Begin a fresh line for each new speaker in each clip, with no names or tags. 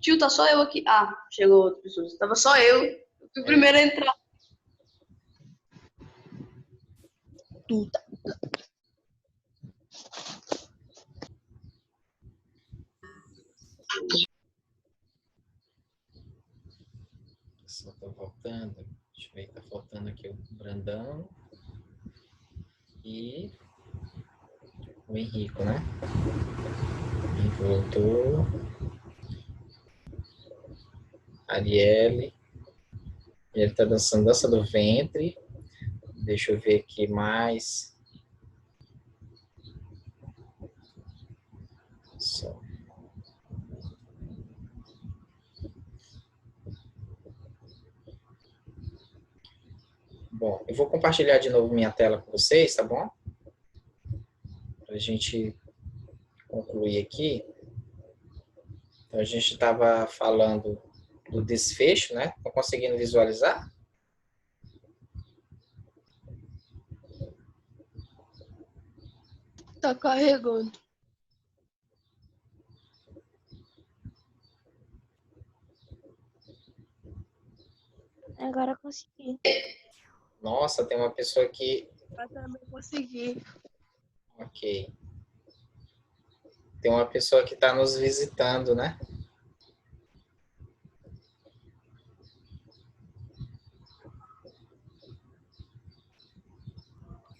Tio, tá só eu aqui. Ah, chegou outra pessoa. Tava só eu. Eu fui o primeiro a entrar. Tu tá.
Só tô voltando. Deixa eu ver, tá faltando aqui o Brandão e o Henrico, né? O Henrico voltou. Arielle. Ele tá dançando dança do ventre. Deixa eu ver aqui mais. Só. Bom, eu vou compartilhar de novo minha tela com vocês, tá bom? Pra gente concluir aqui. Então, a gente estava falando do desfecho, né? Estão conseguindo visualizar?
Tá carregando.
Agora consegui.
Nossa, tem uma pessoa aqui.
Eu também consegui.
Ok. Tem uma pessoa que está nos visitando, né?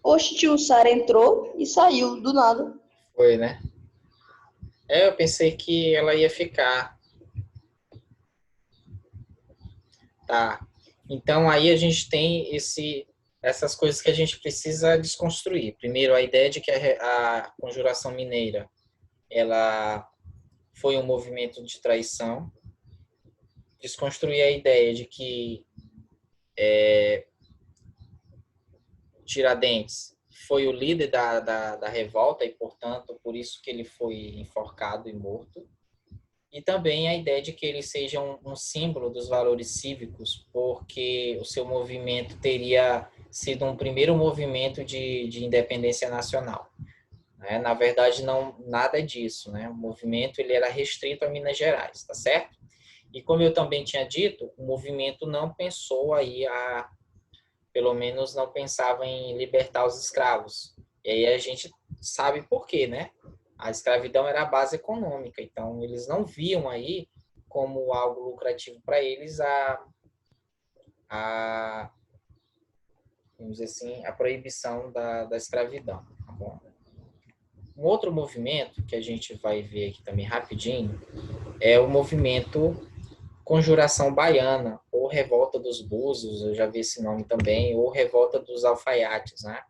Oxe, tio, Sara entrou e saiu do nada.
Foi, né? Eu pensei que ela ia ficar. Tá. Então, aí a gente tem essas coisas que a gente precisa desconstruir. Primeiro, a ideia de que a Conjuração Mineira ela foi um movimento de traição. Desconstruir a ideia de que Tiradentes foi o líder da revolta e, portanto, por isso que ele foi enforcado e morto. E também a ideia de que ele seja um símbolo dos valores cívicos, porque o seu movimento teria sido um primeiro movimento de independência nacional. Né? Na verdade, não nada disso. Né? O movimento ele era restrito a Minas Gerais, tá certo? E como eu também tinha dito, o movimento não pensou aí pelo menos não pensava em libertar os escravos. E aí a gente sabe por quê, né? A escravidão era a base econômica, então eles não viam aí como algo lucrativo para eles vamos dizer assim, a proibição da escravidão. Tá bom? Um outro movimento que a gente vai ver aqui também rapidinho é o movimento Conjuração Baiana, ou Revolta dos Búzios, eu já vi esse nome também, ou Revolta dos Alfaiates, né?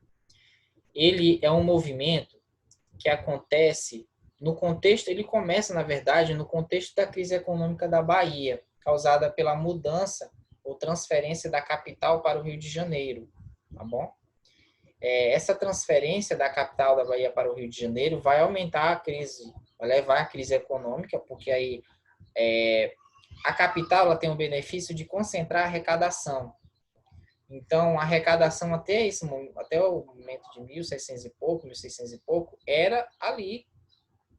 Ele é um movimento que acontece no contexto, ele começa, na verdade, no contexto da crise econômica da Bahia, causada pela mudança ou transferência da capital para o Rio de Janeiro, tá bom? Essa transferência da capital da Bahia para o Rio de Janeiro vai aumentar a crise, vai levar à crise econômica, porque aí a capital ela tem o benefício de concentrar a arrecadação. Então, a arrecadação até o momento de 1600 e pouco, 1600 e pouco, era ali,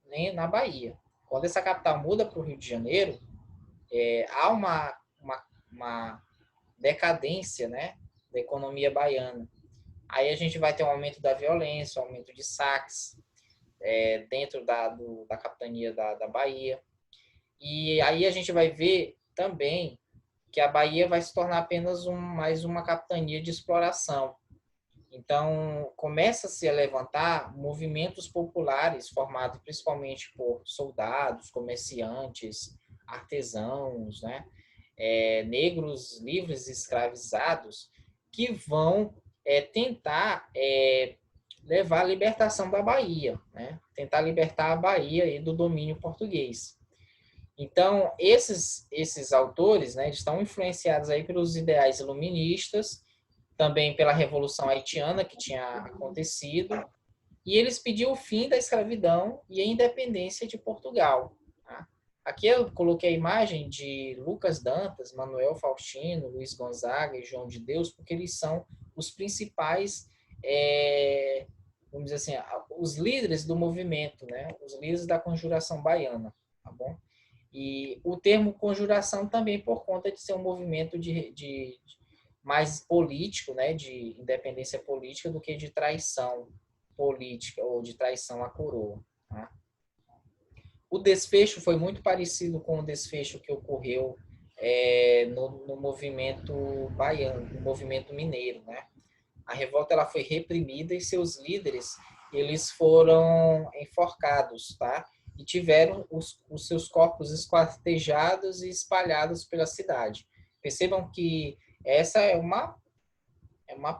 né, na Bahia. Quando essa capital muda para o Rio de Janeiro, há uma decadência, né, da economia baiana. Aí a gente vai ter um aumento da violência, um aumento de saques dentro da capitania da Bahia. E aí a gente vai ver também que a Bahia vai se tornar apenas mais uma capitania de exploração. Então, começa-se a levantar movimentos populares formados principalmente por soldados, comerciantes, artesãos, né? Negros livres e escravizados, que vão tentar levar a libertação da Bahia, né? Tentar libertar a Bahia aí do domínio português. Então, esses autores, né, estão influenciados aí pelos ideais iluministas, também pela Revolução Haitiana que tinha acontecido, e eles pediam o fim da escravidão e a independência de Portugal. Tá? Aqui eu coloquei a imagem de Lucas Dantas, Manuel Faustino, Luiz Gonzaga e João de Deus, porque eles são os principais, vamos dizer assim, os líderes do movimento, né? Os líderes da Conjuração Baiana, tá bom? E o termo conjuração também por conta de ser um movimento de mais político, né, de independência política do que de traição política ou de traição à coroa. Tá? O desfecho foi muito parecido com o desfecho que ocorreu no movimento baiano, no movimento mineiro, né? A revolta ela foi reprimida e seus líderes eles foram enforcados, tá? E tiveram os seus corpos esquartejados e espalhados pela cidade. Percebam que essa é uma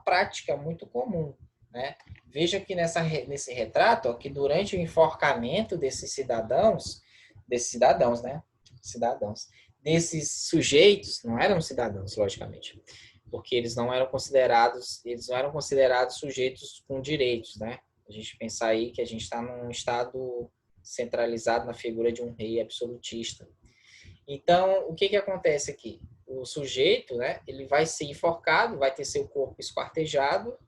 prática muito comum, né? Veja que nesse retrato, ó, que durante o enforcamento desses cidadãos, né? Cidadãos, desses sujeitos, não eram cidadãos, logicamente, porque eles não eram considerados sujeitos com direitos, né? A gente pensar aí que a gente está num estado centralizado na figura de um rei absolutista. Então, o que acontece aqui? O sujeito, né, ele vai ser enforcado, vai ter seu corpo esquartejado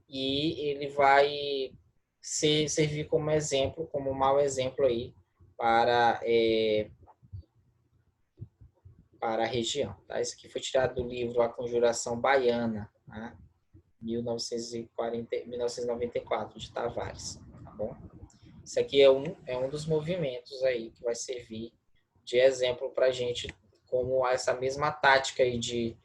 e ele vai servir como exemplo, como um mau exemplo aí para a região. Tá? Isso aqui foi tirado do livro A Conjuração Baiana, né? 1994, de Tavares. Tá bom? Isso aqui é um dos movimentos aí que vai servir de exemplo para a gente, como essa mesma tática aí de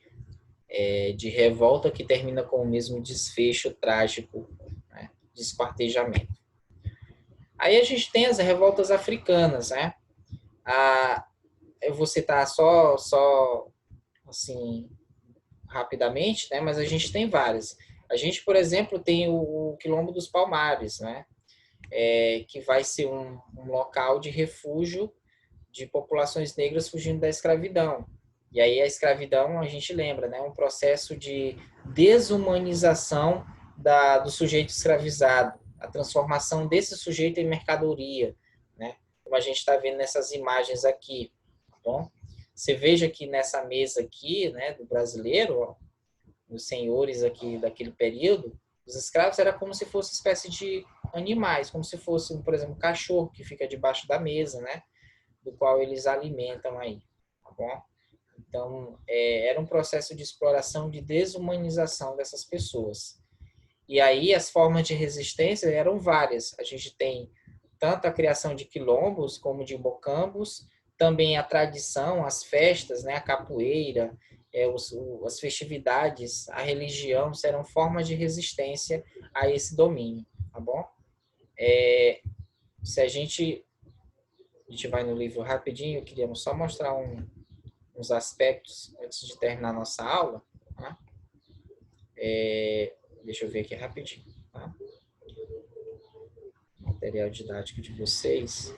revolta que termina com o mesmo desfecho trágico, né, de esquartejamento. Aí a gente tem as revoltas africanas, né? Eu vou citar só assim, rapidamente, né? Mas a gente tem várias. A gente, por exemplo, tem o Quilombo dos Palmares, né? Que vai ser um local de refúgio de populações negras fugindo da escravidão. E aí a escravidão, a gente lembra, né? Um processo de desumanização do sujeito escravizado, a transformação desse sujeito em mercadoria, né? Como a gente está vendo nessas imagens aqui, tá bom? Você veja que nessa mesa aqui, né, do brasileiro, ó, os senhores aqui daquele período, os escravos era como se fosse uma espécie de animais, como se fosse, por exemplo, um cachorro que fica debaixo da mesa, né? Do qual eles alimentam aí, tá bom? Então, era um processo de exploração, de desumanização dessas pessoas. E aí as formas de resistência eram várias. A gente tem tanto a criação de quilombos como de mocambos, também a tradição, as festas, né, a capoeira, as festividades, a religião serão formas de resistência a esse domínio, tá bom? Se a gente vai no livro rapidinho, eu queria só mostrar uns aspectos antes de terminar a nossa aula. Tá? Deixa eu ver aqui rapidinho. Tá? Material didático de vocês.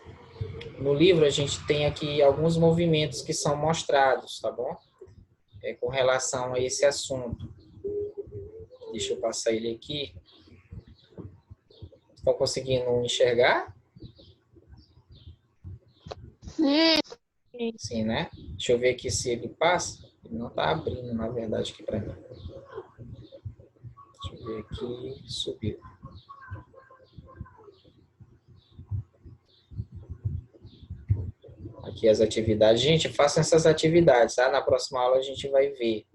No livro a gente tem aqui alguns movimentos que são mostrados, tá bom? Com relação a esse assunto. Deixa eu passar ele aqui. Estão conseguindo enxergar?
Sim.
Sim, né? Deixa eu ver aqui se ele passa. Ele não está abrindo, na verdade, aqui para mim. Deixa eu ver aqui. Subiu. Aqui as atividades. Gente, façam essas atividades, tá? Na próxima aula a gente vai ver.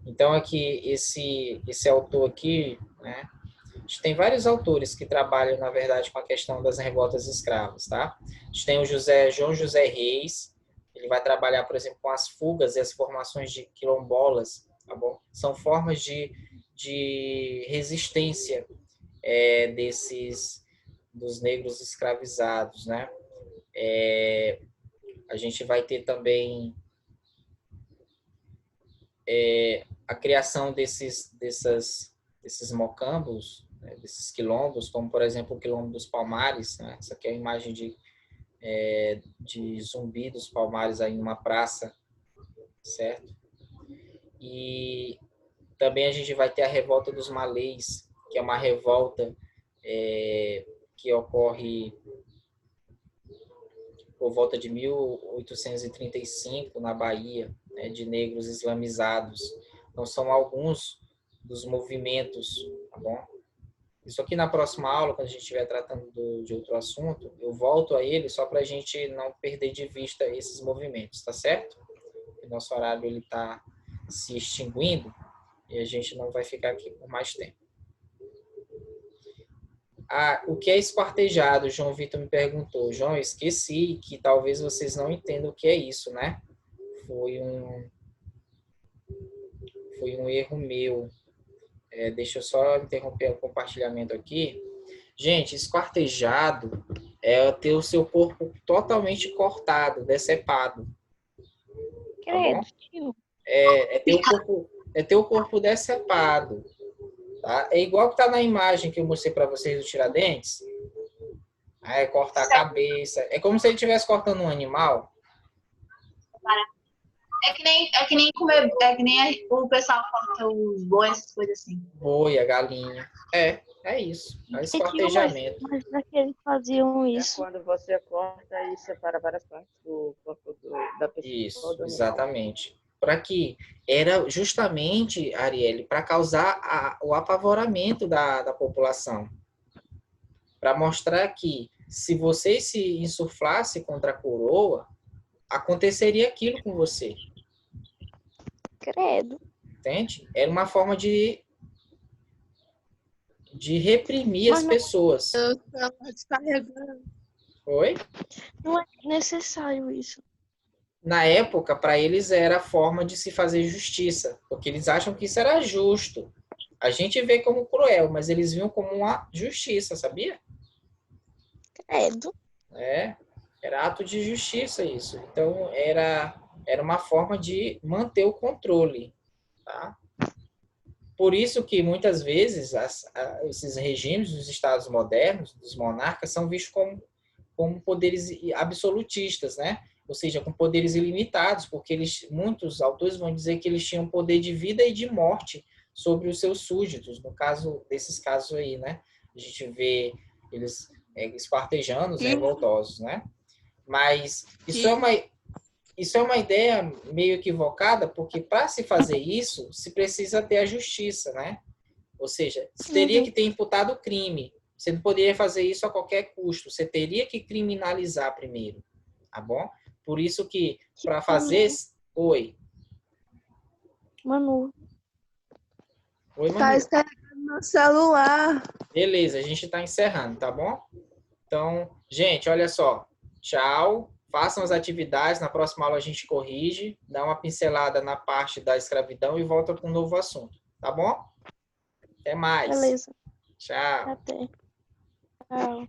Então, aqui, esse autor aqui, né? A gente tem vários autores que trabalham, na verdade, com a questão das revoltas escravas, tá? A gente tem o João José Reis, ele vai trabalhar, por exemplo, com as fugas e as formações de quilombolas, tá bom? São formas de resistência dos negros escravizados, né? A gente vai ter também a criação desses mocambos, né, desses quilombos, como, por exemplo, o Quilombo dos Palmares. Né? Essa aqui é a imagem de Zumbi dos Palmares aí numa praça, certo? E também a gente vai ter a Revolta dos Malês, que é uma revolta que ocorre por volta de 1835, na Bahia, né, de negros islamizados. Então, são alguns dos movimentos, tá bom? Isso aqui na próxima aula, quando a gente estiver tratando de outro assunto, eu volto a ele só para a gente não perder de vista esses movimentos, tá certo? O nosso horário ele está se extinguindo e a gente não vai ficar aqui por mais tempo. O que é esquartejado? O João Vitor me perguntou. João, eu esqueci que talvez vocês não entendam o que é isso, né? Foi um erro meu. Deixa eu só interromper o compartilhamento aqui. Gente, esquartejado é ter o seu corpo totalmente cortado, decepado. Tá bom? É ter o corpo decepado. Tá? É igual que tá na imagem que eu mostrei para vocês do Tiradentes. Aí cortar a cabeça. É como se ele estivesse cortando um animal.
É que nem o pessoal corta os bois, essas coisas assim.
Boi, a galinha. É isso. É esquartejamento.
Mas para que eles faziam isso?
É quando você corta e separa várias partes do corpo da pessoa.
Isso, exatamente. Para que era justamente, Arielle, para causar o apavoramento da população. Para mostrar que se você se insuflasse contra a coroa, aconteceria aquilo com você.
Credo.
Entende? Era uma forma de reprimir as pessoas. Oi?
Não é necessário isso.
Na época, para eles era a forma de se fazer justiça, porque eles acham que isso era justo. A gente vê como cruel, mas eles viam como uma justiça, sabia?
Credo.
Era ato de justiça isso. Então, era uma forma de manter o controle. Tá? Por isso que, muitas vezes, esses regimes dos estados modernos, dos monarcas, são vistos como poderes absolutistas, né? Ou seja, com poderes ilimitados, porque muitos autores vão dizer que eles tinham poder de vida e de morte sobre os seus súditos. No caso desses casos aí, né? A gente vê eles esquartejando os revoltosos, né? Mas isso é uma ideia meio equivocada, porque para se fazer isso, se precisa ter a justiça, né? Ou seja, se teria que ter imputado o crime. Você não poderia fazer isso a qualquer custo. Você teria que criminalizar primeiro, tá bom? Por isso que, para fazer... Oi.
Manu.
Oi, Manu.
Tá descarregando meu celular.
Beleza, a gente está encerrando, tá bom? Então, gente, olha só. Tchau. Façam as atividades. Na próxima aula a gente corrige, dá uma pincelada na parte da escravidão e volta com um novo assunto, tá bom? Até mais.
Beleza.
Tchau.
Até. Tchau.